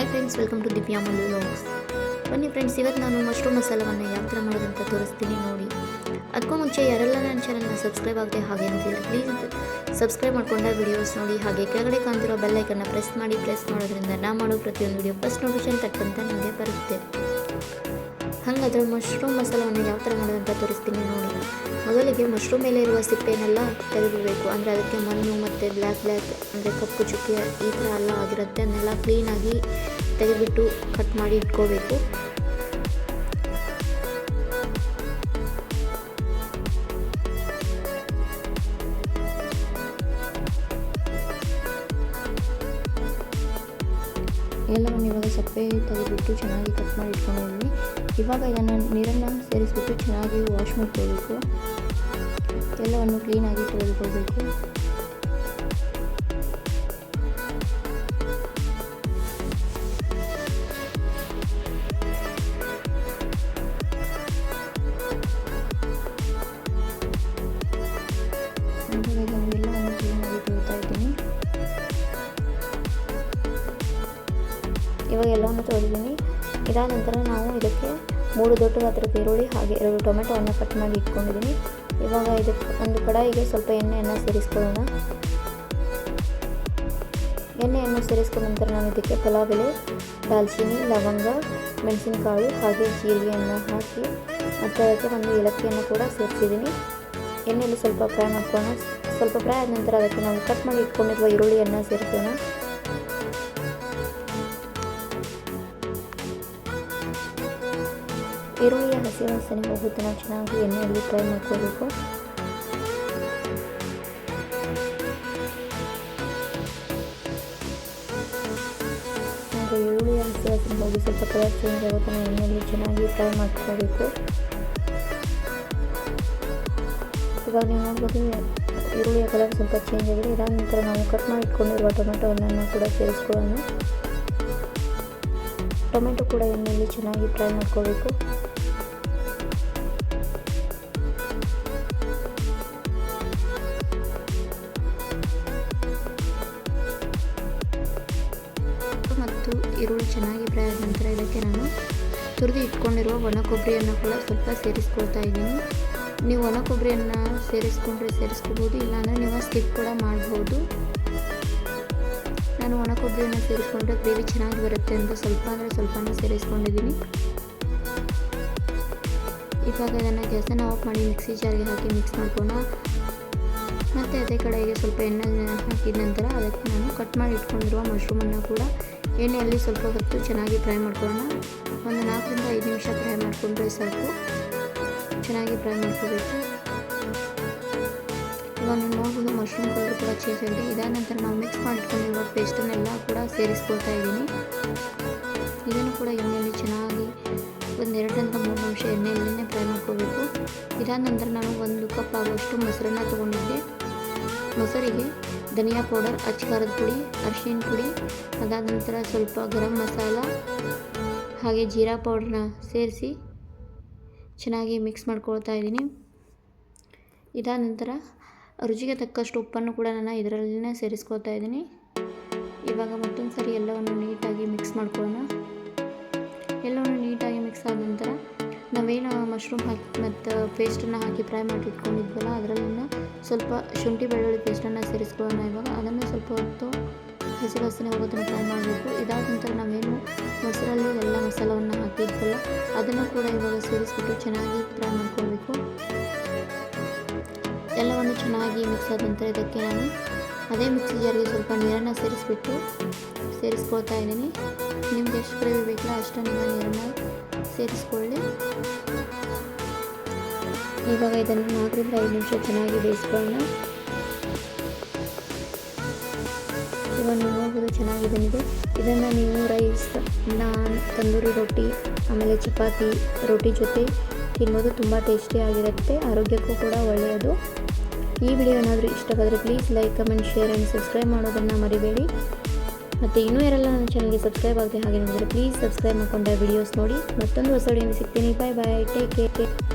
Hi friends, welcome to Divya Mallu vlogs. ಬನ್ನಿ friends, ಇವತ್ತು ನಾನು ಮಶ್ರೂಮ್ ಮಸಾಲವನ್ನು ಯಾವ ಥರ ಮಾಡೋದಂತ ತೋರಿಸ್ತೀನಿ ನೋಡಿ. ಅದಕ್ಕೂ ಮುಂಚೆ ಯಾರೆಲ್ಲ ನನ್ನ ಚಾನಲ್ನ ಸಬ್ಸ್ಕ್ರೈಬ್ ಆಗದೆ ಹಾಗೆ ಅಂತಿದ್ರೆ ಪ್ಲೀಸ್ ಸಬ್ಸ್ಕ್ರೈಬ್ ಮಾಡ್ಕೊಂಡ ವಿಡಿಯೋಸ್ ನೋಡಿ. ಹಾಗೆ ಕೆಳಗಡೆ ಕಾಣ್ತಿರೋ ಬೆಲ್ ಐಕನ್ನ ಪ್ರೆಸ್ ಮಾಡೋದ್ರಿಂದ ನಾನು ಮಾಡೋ ಪ್ರತಿಯೊಂದು ವಿಡಿಯೋ ಫಸ್ಟ್ ನೋಟಿಫಿಕೇಶನ್ ತಕ್ಕಂತ ನನಗೆ ಬರುತ್ತೆ. ಹಾಗಾದರೆ ಮಶ್ರೂಮ್ ಮಸಾಲವನ್ನು ಯಾವ ಥರ ಮಾಡೋದಂತ ತೋರಿಸ್ತೀನಿ ನೋಡಿ. ಮೊದಲಿಗೆ ಮಶ್ರೂಮ್ ಮೇಲೆ ಇರುವ ಸಿಪ್ಪೆನೆಲ್ಲ ತೆಗೆದುಬಿಡಬೇಕು. ಅಂದರೆ ಅದಕ್ಕೆ ಮಣ್ಣು ಮತ್ತು ಬ್ಲ್ಯಾಕ್ ಅಂದರೆ ಕಪ್ಪು ಚುಕ್ಕೆ ಈ ಥರ ಎಲ್ಲ ಆಗಿರುತ್ತೆ. ಅದನ್ನೆಲ್ಲ ಕ್ಲೀನಾಗಿ ತೆಗೆದುಬಿಟ್ಟು ಕಟ್ ಮಾಡಿ ಇಟ್ಕೋಬೇಕು. ಎಲ್ಲವನ್ನು ಇವಾಗ ಸಪ್ಪೆ ತೆಗೆದುಬಿಟ್ಟು ಚೆನ್ನಾಗಿ ಕಟ್ ಮಾಡಿ ಇಟ್ಕೊಂಡಿದ್ದೀನಿ. ಇವಾಗ ಇದನ್ನು ನೀರನ್ನು ಸೇರಿಸ್ಬಿಟ್ಟು ಚೆನ್ನಾಗಿ ವಾಶ್ ಮಾಡ್ಕೋಬೇಕು. ಎಲ್ಲವನ್ನು ಕ್ಲೀನಾಗಿ ತೊಳೆದುಕೊಳ್ಬೇಕು. ಎಲ್ಲವನ್ನು ಕ್ಲೀನಾಗಿ ತೊಳಿತಾ ಇದ್ದೀನಿ. ಇವಾಗ ಎಲ್ಲವನ್ನು ತೊಳೆದಿದ್ದೀನಿ. ಇದಾದ ನಂತರ ನಾವು ಇದಕ್ಕೆ 3 ದೊಡ್ಡ ಗಾತ್ರದ ಈರುಳ್ಳಿ ಹಾಗೆ 2 ಟೊಮೆಟೊವನ್ನು ಕಟ್ ಮಾಡಿ ಇಟ್ಕೊಂಡಿದ್ದೀನಿ. ಇವಾಗ ಇದಕ್ಕೆ ಒಂದು ಕಡಾಯಿಗೆ ಸ್ವಲ್ಪ ಎಣ್ಣೆಯನ್ನು ಸೇರಿಸ್ಕೊಳ್ಳೋಣ. ಎಣ್ಣೆಯನ್ನು ಸೇರಿಸ್ಕೊಂಡ ನಂತರ ನಾನು ಇದಕ್ಕೆ ಪಲಾವ್ ಎಲೆ, ದಾಲ್ಚಿನ್ನಿ, ಲವಂಗ, ಮೆಣಸಿನಕಾಳು ಹಾಗೆ ಜೀರಿಗೆಯನ್ನು ಹಾಕಿ ಮತ್ತು ಅದಕ್ಕೆ ಒಂದು ಏಲಕ್ಕಿಯನ್ನು ಕೂಡ ಸೇರಿಸಿದ್ದೀನಿ. ಎಣ್ಣೆಯಲ್ಲಿ ಸ್ವಲ್ಪ ಫ್ರೈ ಮಾಡ್ಕೊಳ್ಳೋಣ. ಸ್ವಲ್ಪ ಫ್ರೈ ಆದ ನಂತರ ಅದಕ್ಕೆ ನಾವು ಕಟ್ ಮಾಡಿ ಇಟ್ಕೊಂಡಿರುವ ಈರುಳ್ಳಿಯನ್ನು ಸೇರಿಸೋಣ. ಈರುಳ್ಳಿಯ ಹಸಿ ವಾಸನೆ ಹೋಗೋ ತನಕ ಚೆನ್ನಾಗಿ ಎಣ್ಣೆಯಲ್ಲಿ ಫ್ರೈ ಮಾಡ್ಕೋಬೇಕು. ಹಾಗೂ ಈರುಳ್ಳಿಯ ಹಸಿ ವಾಸನೆ ಹೋಗಿ ಸ್ವಲ್ಪ ಕಲರ್ ಚೇಂಜ್ ಆಗೋ ತನಕ ಎಣ್ಣೆಯಲ್ಲಿ ಚೆನ್ನಾಗಿ ಫ್ರೈ ಮಾಡ್ಕೋಬೇಕು. ಇವಾಗ ನೀವು ನೋಡ್ಬೋದು ಈರುಳ್ಳಿಯ ಕಲರ್ ಸ್ವಲ್ಪ ಚೇಂಜ್ ಆಗಿದೆ. ಇದಾದ ನಂತರ ನಾವು ಕಟ್ ಮಾಡಿ ಇಟ್ಕೊಂಡಿರುವ ಟೊಮೆಟೊವನ್ನು ಕೂಡ ಸೇರಿಸ್ಕೊಳ್ಳೋಣ. ಟೊಮೆಟೊ ಕೂಡ ಎಣ್ಣೆಯಲ್ಲಿ ಚೆನ್ನಾಗಿ ಫ್ರೈ ಮಾಡ್ಕೋಬೇಕು. ಮತ್ತು ಈರುಳ್ಳಿ ಚೆನ್ನಾಗಿ ಫ್ರೈ ಆದ ನಂತರ ಇದಕ್ಕೆ ನಾನು ತುರಿದು ಇಟ್ಕೊಂಡಿರುವ ಒಣ ಕೊಬ್ಬರಿಯನ್ನು ಕೂಡ ಸ್ವಲ್ಪ ಸೇರಿಸ್ಕೊಳ್ತಾ ಇದ್ದೀನಿ. ನೀವು ಒಣ ಕೊಬ್ಬರಿಯನ್ನು ಸೇರಿಸ್ಕೋಬೋದು, ಇಲ್ಲಾಂದರೆ ನೀವು ಸ್ಕಿಪ್ ಕೂಡ ಮಾಡ್ಬೋದು. ನಾನು ಒಣ ಕೊಬ್ಬರಿಯನ್ನು ಸೇರಿಸ್ಕೊಂಡ್ರೆ ಗ್ರೇವಿ ಚೆನ್ನಾಗಿ ಬರುತ್ತೆ ಅಂತ ಸ್ವಲ್ಪನೇ ಸೇರಿಸ್ಕೊಂಡಿದ್ದೀನಿ. ಇವಾಗ ಇದನ್ನು ಗ್ಯಾಸನ್ನು ಆಫ್ ಮಾಡಿ ಮಿಕ್ಸಿ ಜಾರ್ಗೆ ಹಾಕಿ ಮಿಕ್ಸ್ ಮಾಡ್ಕೋಣ. ಮತ್ತು ಅದೇ ಕಡೆಗೆ ಸ್ವಲ್ಪ ಎಣ್ಣೆ ಹಾಕಿದ ನಂತರ ಅದಕ್ಕೆ ನಾನು ಕಟ್ ಮಾಡಿ ಇಟ್ಕೊಂಡಿರುವ ಮಶ್ರೂಮನ್ನು ಕೂಡ ಎಣ್ಣೆಯಲ್ಲಿ ಸ್ವಲ್ಪ ಹೊತ್ತು ಚೆನ್ನಾಗಿ ಫ್ರೈ ಮಾಡ್ಕೊಳ್ಳೋಣ. ಒಂದು 4 ರಿಂದ 5 ನಿಮಿಷ ಫ್ರೈ ಮಾಡಿಕೊಂಡ್ರೆ ಸಾಕು. ಚೆನ್ನಾಗಿ ಫ್ರೈ ಮಾಡ್ಕೋಬೇಕು. ಇವಾಗ ನೀವು ನೋಡ್ಬೋದು ಮಶ್ರೂಮ್ ಕಲರ್ ಕೂಡ ಚೇಂಜ್ ಆಗಿದೆ. ಇದಾದ ನಂತರ ನಾವು ಮಿಕ್ಸ್ ಮಾಡಿಟ್ಕೊಂಡಿರುವ ಪೇಸ್ಟನ್ನೆಲ್ಲ ಕೂಡ ಸೇರಿಸ್ಕೊಳ್ತಾ ಇದ್ದೀನಿ. ಇದನ್ನು ಕೂಡ ಎಣ್ಣೆಯಲ್ಲಿ ಚೆನ್ನಾಗಿ ಒಂದು 2 ರಿಂದ 3 ನಿಮಿಷ ಎಣ್ಣೆಯಲ್ಲೇ ಫ್ರೈ ಮಾಡ್ಕೋಬೇಕು. ಇದಾದ ನಂತರ ನಾನು 1 ಕಪ್ ಆಗುವಷ್ಟು ಮೊಸರನ್ನು ತೊಗೊಂಡಿದ್ದೆ. ಮೊಸರಿಗೆ ಧನಿಯಾ ಪೌಡರ್, ಅಚ್ಕಾರದ ಪುಡಿ, ಅರಿಶಿನ ಪುಡಿ, ಅದಾದ ನಂತರ ಸ್ವಲ್ಪ ಗರಂ ಮಸಾಲ ಹಾಗೆ ಜೀರಾ ಪೌಡ್ರನ್ನ ಸೇರಿಸಿ ಚೆನ್ನಾಗಿ ಮಿಕ್ಸ್ ಮಾಡ್ಕೊಳ್ತಾ ಇದ್ದೀನಿ. ಇದಾದ ನಂತರ ರುಚಿಗೆ ತಕ್ಕಷ್ಟು ಉಪ್ಪನ್ನು ಕೂಡ ನಾನು ಇದರಲ್ಲೇ ಸೇರಿಸ್ಕೊಳ್ತಾ ಇದ್ದೀನಿ. ಇವಾಗ ಮತ್ತೊಂದು ಸರಿ ಎಲ್ಲವನ್ನು ನೀಟಾಗಿ ಮಿಕ್ಸ್ ಮಾಡ್ಕೊಳ್ಳೋಣ. ಎಲ್ಲವನ್ನು ನೀಟಾಗಿ ಮಿಕ್ಸ್ ಆದ ನಂತರ ನಾವೇನು ಮಶ್ರೂಮ್ ಹಾಕಿ ಮತ್ತು ಪೇಸ್ಟನ್ನು ಹಾಕಿ ಫ್ರೈ ಮಾಡಿ ಇಟ್ಕೊಂಡಿದ್ವಲ್ಲ ಅದರಲ್ಲಿನ ಸ್ವಲ್ಪ ಶುಂಠಿ ಬೆಳ್ಳುಳ್ಳಿ ಪೇಸ್ಟನ್ನು ಸೇರಿಸ್ಕೊಳ್ಳೋಣ. ಇವಾಗ ಅದನ್ನು ಸ್ವಲ್ಪ ಹೊತ್ತು ಹಸಿ ವಾಸನೆ ಹೋಗೋ ತನಕ ಫ್ರೈ ಮಾಡಬೇಕು. ಇದಾದ ನಂತರ ನಾವೇನು ಮೊಸರಲ್ಲಿ ಎಲ್ಲ ಮಸಾಲವನ್ನು ಹಾಕಿದ್ವಲ್ಲ ಅದನ್ನು ಕೂಡ ಇವಾಗ ಸೇರಿಸ್ಬಿಟ್ಟು ಚೆನ್ನಾಗಿ ಫ್ರೈ ಮಾಡ್ಕೊಳ್ಬೇಕು. ಎಲ್ಲವನ್ನು ಚೆನ್ನಾಗಿ ಮಿಕ್ಸ್ ಆದ ನಂತರ ಇದಕ್ಕೆ ನಾನು ಅದೇ ಮಿಕ್ಸಿ ಜಾರ್ಗೆ ಸ್ವಲ್ಪ ನೀರನ್ನು ಸೇರಿಸ್ಕೊಳ್ತಾ ಇದ್ದೀನಿ. ನಿಮ್ಗೆ ಎಷ್ಟು ಗ್ರೇವಿ ಬೇಕಲ್ಲ ಅಷ್ಟು ನೀವು ನೀರನ್ನು ಸೇರಿಸ್ಕೊಳ್ಳಿ. ಇವಾಗ ಇದನ್ನು 4 ರಿಂದ 5 ನಿಮಿಷ ಚೆನ್ನಾಗಿ ಬೇಯಿಸ್ಕೊಳ್ಳೋಣ. ಇವಾಗ ನೀವು ನೋಡ್ಬೋದು ಚೆನ್ನಾಗಿ ಬಂದಿದೆ. ಇದನ್ನು ನೀವು ರೈಸ್, ನಾನ್, ತಂದೂರಿ ರೊಟ್ಟಿ ಆಮೇಲೆ ಚಪಾತಿ ರೊಟ್ಟಿ ಜೊತೆ ತಿನ್ಬೋದು. ತುಂಬ ಟೇಸ್ಟಿಯಾಗಿರುತ್ತೆ, ಆರೋಗ್ಯಕ್ಕೂ ಕೂಡ ಒಳ್ಳೆಯದು. ಈ ವಿಡಿಯೋ ಏನಾದರೂ ಇಷ್ಟವಾದರೆ please like, comment, share and subscribe ಮಾಡೋದನ್ನು ಮರಿಬೇಡಿ. ಮತ್ತು ಇನ್ನೂ ಯಾರೆಲ್ಲ ನನ್ನ ಚಾನಲ್ಗೆ ಸಬ್ಸ್ಕ್ರೈಬ್ ಆಗದೆ ಹಾಗೆ ನೋಡಿದರೆ ಪ್ಲೀಸ್ ಸಬ್ಸ್ಕ್ರೈಬ್ ಮಾಡ್ಕೊಂಡ ವಿಡಿಯೋಸ್ ನೋಡಿ. ಮತ್ತೊಂದು ಹೊಸ ವಿಡಿಯೋನ ಸಿಗ್ತೀನಿ. ಬಾಯ್ ಬಾಯ್, ಟೇಕ್ ಕೇರ್.